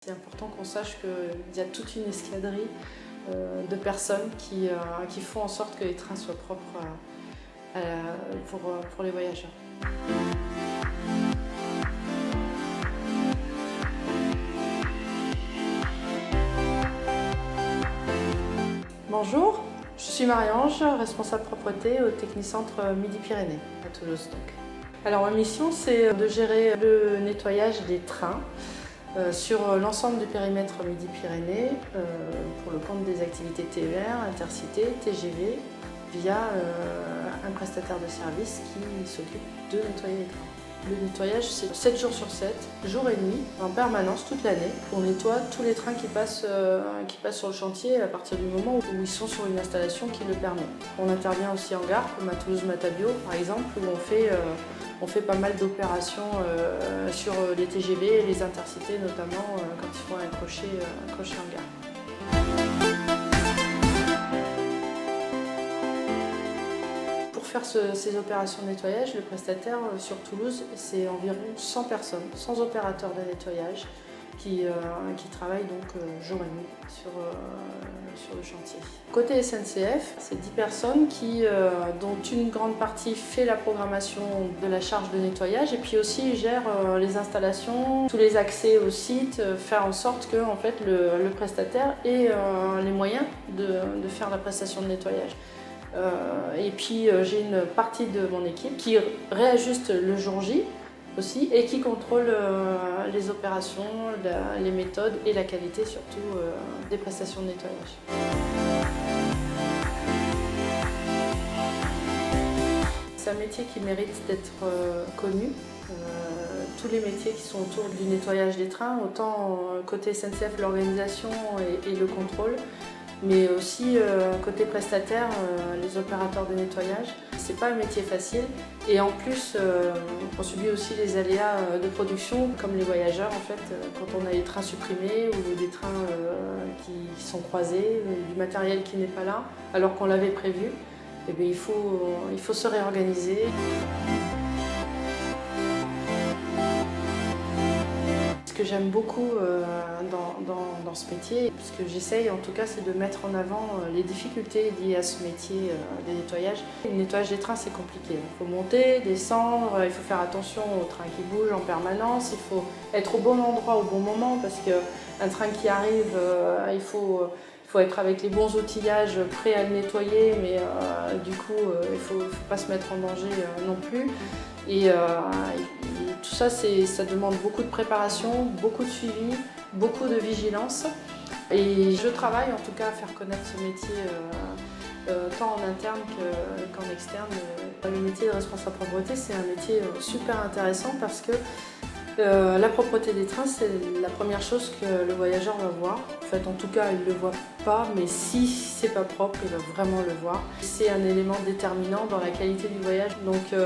C'est important qu'on sache qu'il y a toute une escadrille de personnes qui font en sorte que les trains soient propres pour les voyageurs. Bonjour, je suis Marie-Ange, responsable propreté au Technicentre Midi-Pyrénées à Toulouse. Alors ma mission, c'est de gérer le nettoyage des trains sur l'ensemble du périmètre Midi-Pyrénées pour le compte des activités TER, Intercités, TGV via un prestataire de service qui s'occupe de nettoyer les trains. Le nettoyage, c'est 7 jours sur 7, jour et nuit, en permanence, toute l'année. On nettoie tous les trains qui passent sur le chantier à partir du moment où ils sont sur une installation qui le permet. On intervient aussi en gare, comme à Toulouse-Matabio par exemple, où on fait pas mal d'opérations sur les TGV et les Intercités, notamment quand il faut accrocher en gare. Pour faire ces opérations de nettoyage, le prestataire sur Toulouse, c'est environ 100 personnes, 100 opérateurs de nettoyage qui travaillent donc jour et nuit sur le chantier. Côté SNCF, c'est 10 personnes dont une grande partie fait la programmation de la charge de nettoyage et puis aussi gère les installations, tous les accès au site, faire en sorte que en fait, le prestataire ait les moyens de faire la prestation de nettoyage. Et puis j'ai une partie de mon équipe qui réajuste le jour J aussi et qui contrôle les opérations, les méthodes et la qualité surtout des prestations de nettoyage. C'est un métier qui mérite d'être connu. Tous les métiers qui sont autour du nettoyage des trains, autant côté SNCF l'organisation et le contrôle, mais aussi côté prestataire, les opérateurs de nettoyage. C'est pas un métier facile et en plus on subit aussi les aléas de production comme les voyageurs en fait quand on a des trains supprimés ou des trains qui sont croisés, du matériel qui n'est pas là alors qu'on l'avait prévu, et bien, il faut se réorganiser. Ce que j'aime beaucoup dans ce métier, ce que j'essaye en tout cas, c'est de mettre en avant les difficultés liées à ce métier des nettoyages. Le nettoyage des trains, c'est compliqué. Il faut monter, descendre, il faut faire attention aux trains qui bougent en permanence, il faut être au bon endroit au bon moment parce qu'un train qui arrive, il faut être avec les bons outillages prêts à le nettoyer, mais du coup, il ne faut pas se mettre en danger non plus. Et tout ça, ça demande beaucoup de préparation, beaucoup de suivi, beaucoup de vigilance. Et je travaille en tout cas à faire connaître ce métier tant en interne qu'en externe. Le métier de responsable propreté, c'est un métier super intéressant parce que la propreté des trains, c'est la première chose que le voyageur va voir. En fait, en tout cas, il ne le voit pas, mais si c'est pas propre, il va vraiment le voir. C'est un élément déterminant dans la qualité du voyage. Donc,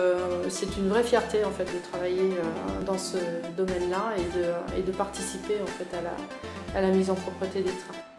c'est une vraie fierté en fait de travailler dans ce domaine-là et de participer en fait à la mise en propreté des trains.